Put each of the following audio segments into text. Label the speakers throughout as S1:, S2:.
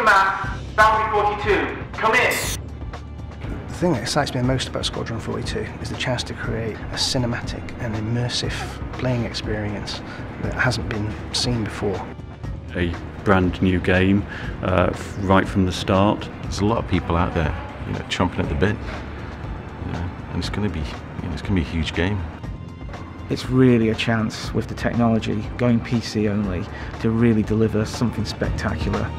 S1: command, Foundry 42, come in.
S2: The thing that excites me most about Squadron 42 is the chance to create a cinematic and immersive playing experience that hasn't been seen before.
S3: A brand new game right from the start.
S4: There's a lot of people out there, chomping at the bit, and it's going to be, it's going to be a huge game.
S5: It's really a chance with the technology going PC only to really deliver something spectacular.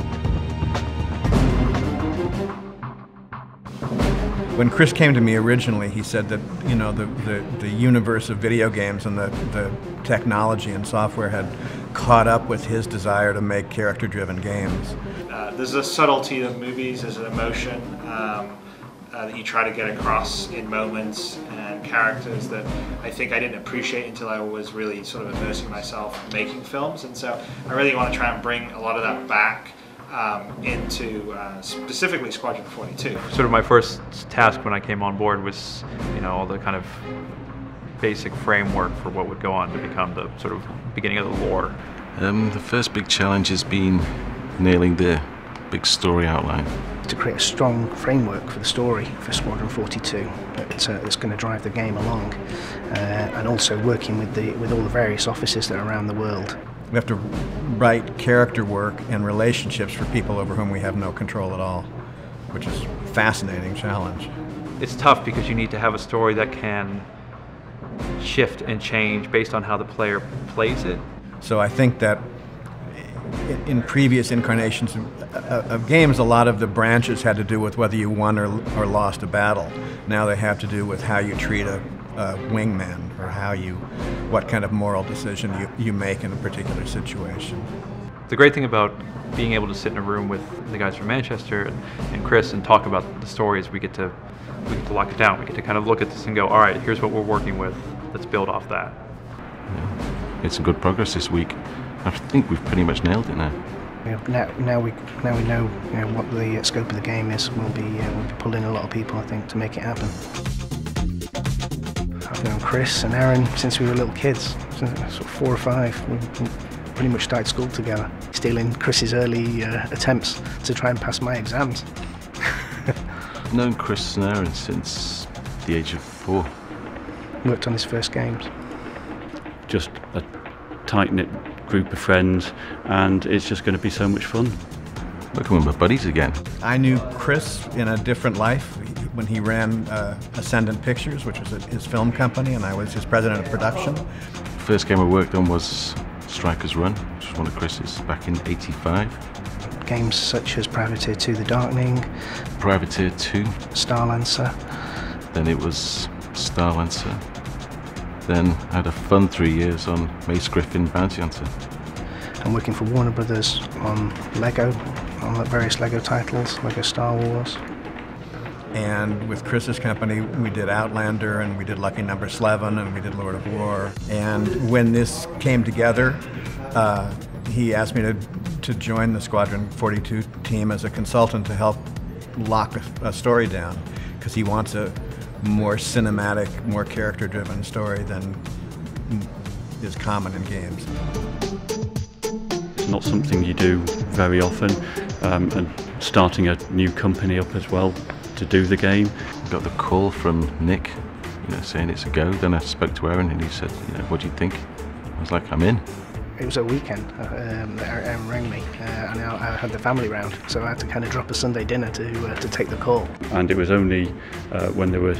S6: When Chris came to me originally, he said that the universe of video games and the technology and software had caught up with his desire to make character-driven games.
S7: There's a subtlety of movies, there's an emotion that you try to get across in moments and characters that I think I didn't appreciate until I was really sort of immersing myself making films, and so I really want to try and bring a lot of that back into specifically Squadron 42.
S8: Sort of my first task when I came on board was, all the kind of basic framework for what would go on to become the sort of beginning of the lore.
S4: The first big challenge has been nailing the big story outline.
S2: To create a strong framework for the story for Squadron 42 that's going to drive the game along, and also working with all the various offices that are around the world.
S6: We have to write character work and relationships for people over whom we have no control at all, which is a fascinating challenge.
S8: It's tough because you need to have a story that can shift and change based on how the player plays it.
S6: So I think that in previous incarnations of games, a lot of the branches had to do with whether you won or lost a battle. Now they have to do with how you treat a wingman, or what kind of moral decision you make in a particular situation.
S8: The great thing about being able to sit in a room with the guys from Manchester and Chris and talk about the stories, we get to lock it down. We get to kind of look at this and go, all right, here's what we're working with. Let's build off that.
S4: Yeah. Made some good progress this week. I think we've pretty much nailed it now.
S2: Now we know, what the scope of the game is. We'll be pulling a lot of people, I think, to make it happen. I've known Chris and Aaron since we were little kids, sort of 4 or 5. We pretty much started school together, stealing Chris's early attempts to try and pass my exams.
S4: I've known Chris and Aaron since the age of 4.
S2: Worked on his first games.
S3: Just a tight-knit group of friends, and it's just going to be so much fun.
S4: Working with my buddies again.
S6: I knew Chris in a different life when he ran Ascendant Pictures, which was his film company, and I was his president of production.
S4: The first game I worked on was Striker's Run, which was one of Chris's back in '85.
S2: Games such as Privateer 2 The Darkening,
S4: Privateer 2,
S2: Starlancer.
S4: Then it was Starlancer. Then I had a fun 3 years on Mace Griffin Bounty Hunter.
S2: I'm working for Warner Brothers on Lego, on various Lego titles, Lego Star Wars.
S6: And with Chris's company, we did Outlander, and we did Lucky Number 11, and we did Lord of War. And when this came together, he asked me to join the Squadron 42 team as a consultant to help lock a story down, because he wants a more cinematic, more character-driven story than is common in games.
S3: It's not something you do very often, and starting a new company up as well to do the game.
S4: I got the call from Nick, saying it's a go. Then I spoke to Aaron and he said, what do you think? I was like, I'm in.
S2: It was a weekend that Aaron rang me, and I had the family round, so I had to kind of drop a Sunday dinner to take the call.
S3: And it was only when they were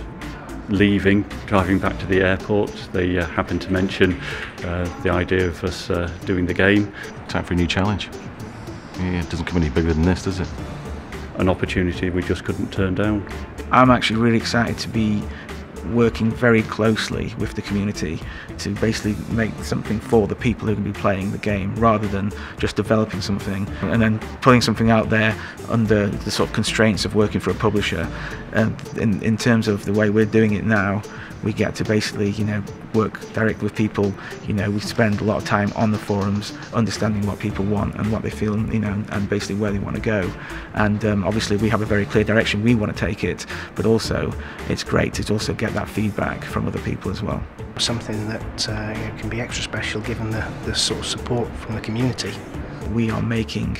S3: leaving, driving back to the airport, they happened to mention the idea of us doing the game.
S4: Time for a new challenge. Yeah, it doesn't come any bigger than this, does it?
S3: An opportunity we just couldn't turn down.
S5: I'm actually really excited to be working very closely with the community to basically make something for the people who can be playing the game, rather than just developing something and then putting something out there under the sort of constraints of working for a publisher. And in terms of the way we're doing it now, we get to basically, work directly with people. We spend a lot of time on the forums, understanding what people want and what they feel, and basically where they want to go. And obviously we have a very clear direction we want to take it, but also it's great to also get that feedback from other people as well.
S2: Something that can be extra special given the sort of support from the community.
S5: We are making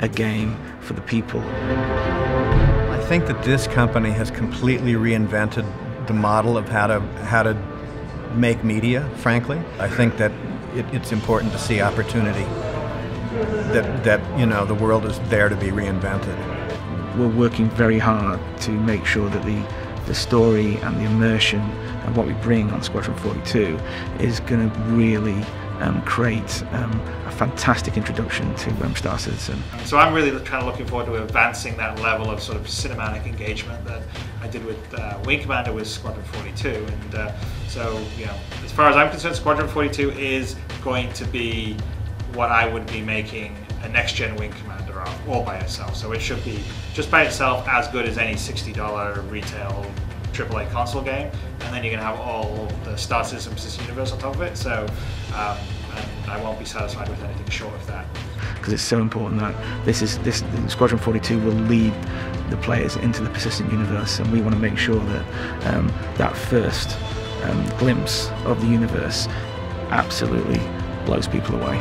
S5: a game for the people.
S6: I think that this company has completely reinvented the model of how to make media, frankly. I think that it's important to see opportunity, that you know, the world is there to be reinvented.
S5: We're working very hard to make sure that the story and the immersion and what we bring on Squadron 42 is going to really create a fantastic introduction to Star Citizen.
S7: So I'm really kind of looking forward to advancing that level of sort of cinematic engagement that I did with Wing Commander with Squadron 42, and so, you know, as far as I'm concerned, Squadron 42 is going to be what I would be making a next-gen Wing Commander of, all by itself. So it should be, just by itself, as good as any $60 retail AAA console game, and then you're going to have all the Star Citizen universe on top of it. So and I won't be satisfied with anything short of that.
S5: Because it's so important that this Squadron 42 will lead the players into the persistent universe, and we want to make sure that that first glimpse of the universe absolutely blows people away.